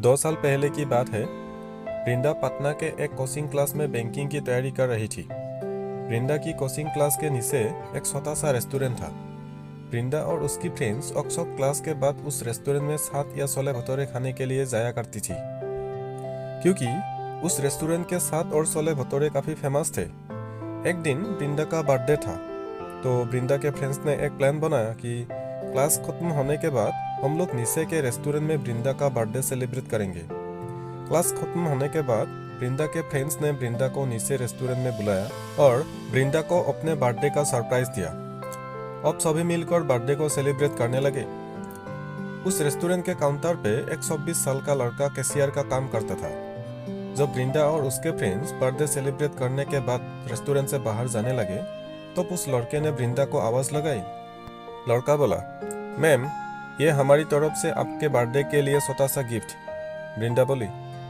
2 साल पहले की बात है। वृंदा पटना के एक कोचिंग क्लास में बैंकिंग की तैयारी कर रही थी। वृंदा की कोचिंग क्लास के नीचे एक छोटा सा रेस्टोरेंट था। वृंदा और उसकी फ्रेंड्स अक्सर क्लास के बाद उस रेस्टोरेंट में 7 या 16 भटूरे खाने के लिए जाया करती थी, क्योंकि उस रेस्टोरेंट के 7 और 16 भटूरे काफ़ी फेमस थे। एक दिन वृंदा का बर्थडे था, तो वृंदा के फ्रेंड्स ने एक प्लान बनाया कि क्लास खत्म होने के बाद हम लोग नीचे के रेस्टोरेंट में वृंदा का बर्थडे सेलिब्रेट करेंगे। क्लास खत्म होने के बाद वृंदा के फ्रेंड्स ने वृंदा को नीचे रेस्टोरेंट में बुलाया और वृंदा को अपने बर्थडे का सरप्राइज दिया। अब सभी मिलकर बर्थडे को सेलिब्रेट करने लगे। उस रेस्टोरेंट के काउंटर पे एक 26 साल का लड़का कैशियर का काम करता था। जब वृंदा और उसके फ्रेंड्स बर्थडे सेलिब्रेट करने के बाद रेस्टोरेंट से बाहर जाने लगे, तब उस लड़के ने वृंदा को आवाज लगाई। लड़का बोला, मैम, ये हमारी तरफ से आपके बर्थडे के लिए छोटा सा गिफ्ट। वृंदा बोली,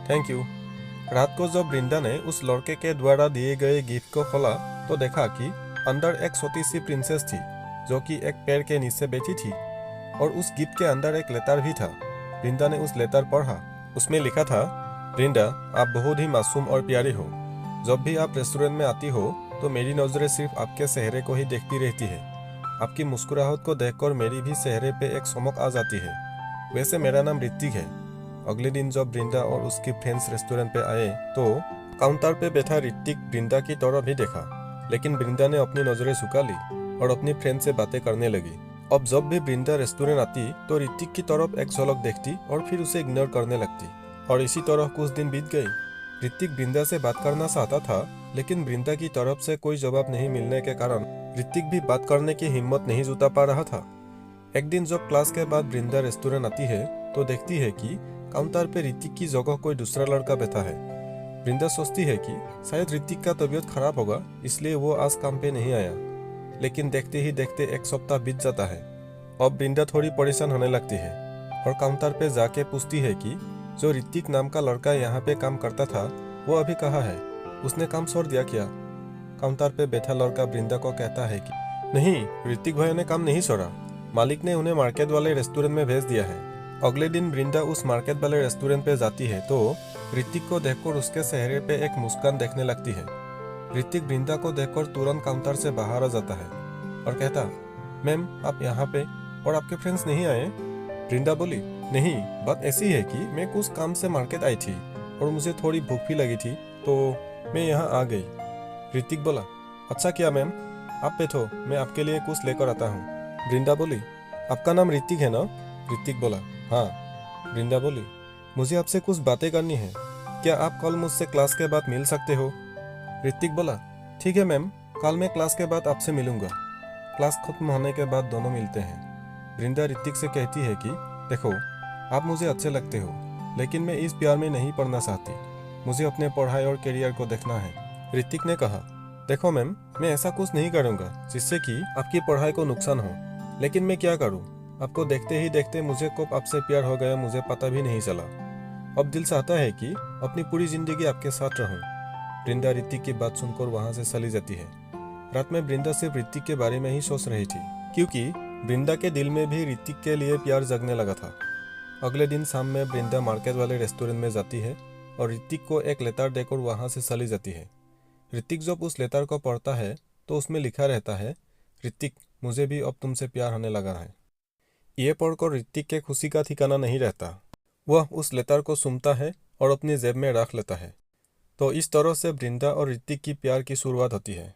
थैंक यू। रात को जब वृंदा ने उस लड़के के द्वारा दिए गए गिफ्ट को खोला तो देखा कि अंदर एक छोटी सी प्रिंसेस थी, जो कि एक पेड़ के नीचे बैठी थी, और उस गिफ्ट के अंदर एक लेटर भी था। वृंदा ने उस लेटर पढ़ा। उसमें लिखा था, वृंदा, आप बहुत ही मासूम और प्यारी हो। जब भी आप रेस्टोरेंट में आती हो तो मेरी नजरें सिर्फ आपके चेहरे को ही देखती रहती है। आपकी मुस्कुराहट को देखकर मेरी भी चेहरे पे एक चमक आ जाती है। वैसे मेरा नाम ऋतिक है। अगले दिन जब वृंदा और उसकी फ्रेंड्स रेस्टोरेंट पे आए तो काउंटर पे बैठा ऋतिक वृंदा की तरफ भी देखा, लेकिन वृंदा ने अपनी नजरें झुका ली और अपनी फ्रेंड से बातें करने लगी। अब जब भी वृंदा रेस्टोरेंट आती तो ऋतिक की तरफ एक झलक देखती और फिर उसे इग्नोर करने लगती, और इसी तरह कुछ दिन बीत गए। ऋतिक वृंदा से बात करना चाहता था, लेकिन वृंदा की तरफ से कोई जवाब नहीं मिलने के कारण ऋतिक भी बात करने की हिम्मत नहीं जुटा पा रहा था। एक दिन जब क्लास के बाद वृंदा रेस्टोरेंट आती है तो देखती है कि काउंटर पे ऋतिक की जगह कोई दूसरा लड़का बैठा है। वृंदा सोचती है कि शायद ऋतिक का तबीयत खराब होगा, इसलिए वो आज काम पे नहीं आया। लेकिन देखते ही देखते एक सप्ताह बीत जाता है। अब वृंदा थोड़ी परेशान होने लगती है और काउंटर पे जाके पूछती है कि जो ऋतिक नाम का लड़का यहाँ पे काम करता था वो अभी कहाँ है, उसने काम छोड़ दिया क्या? काउंटर पे बैठा लड़का वृंदा को कहता है कि नहीं, ऋतिक भाई ने काम नहीं छोड़ा, मालिक ने उन्हें मार्केट वाले रेस्टोरेंट में भेज दिया है। अगले दिन वृंदा उस मार्केट वाले रेस्टोरेंट पे जाती है तो ऋतिक को देखकर उसके चेहरे पे एक मुस्कान देखने लगती है। ऋतिक वृंदा को देखकर तुरंत काउंटर से बाहर आ जाता है और कहता, मैम, आप यहाँ पे और आपके फ्रेंड्स नहीं आए? वृंदा बोली, नहीं, बात ऐसी है कि मैं कुछ काम से मार्केट आई थी और मुझे थोड़ी भूख भी लगी थी, तो मैं यहाँ आ गई। ऋतिक बोला, अच्छा किया मैम, आप बैठो, मैं आपके लिए कुछ लेकर आता हूँ। वृंदा बोली, आपका नाम ऋतिक है ना? ऋतिक बोला, हाँ। वृंदा बोली, मुझे आपसे कुछ बातें करनी है, क्या आप कल मुझसे क्लास के बाद मिल सकते हो? ऋतिक बोला, ठीक है मैम, कल मैं क्लास के बाद आपसे मिलूंगा। क्लास खत्म होने के बाद दोनों मिलते हैं। वृंदा ऋतिक से कहती है कि देखो, आप मुझे अच्छे लगते हो, लेकिन मैं इस प्यार में नहीं पढ़ना चाहती, मुझे अपने पढ़ाई और करियर को देखना है। ऋतिक ने कहा, देखो मैम, मैं ऐसा कुछ नहीं करूंगा जिससे कि आपकी पढ़ाई को नुकसान हो, लेकिन मैं क्या करूं, आपको देखते ही देखते मुझे कब आपसे प्यार हो गया मुझे पता भी नहीं चला। अब दिल चाहता है कि अपनी पूरी जिंदगी आपके साथ रहूं। वृंदा ऋतिक की बात सुनकर वहां से चली जाती है। रात में वृंदा सिर्फ ऋतिक के बारे में ही सोच रही थी, क्योंकि वृंदा के दिल में भी ऋतिक के लिए प्यार जगने लगा था। अगले दिन शाम में वृंदा मार्केट वाले रेस्टोरेंट में जाती है और ऋतिक को एक लेटर देकर वहां से चली जाती है। ऋतिक जब उस लेटर को पढ़ता है तो उसमें लिखा रहता है, ऋतिक, मुझे भी अब तुमसे प्यार होने लगा है। ये पढ़कर ऋतिक के खुशी का ठिकाना नहीं रहता। वह उस लेटर को सुनता है और अपनी जेब में रख लेता है। तो इस तरह से वृंदा और ऋतिक की प्यार की शुरुआत होती है।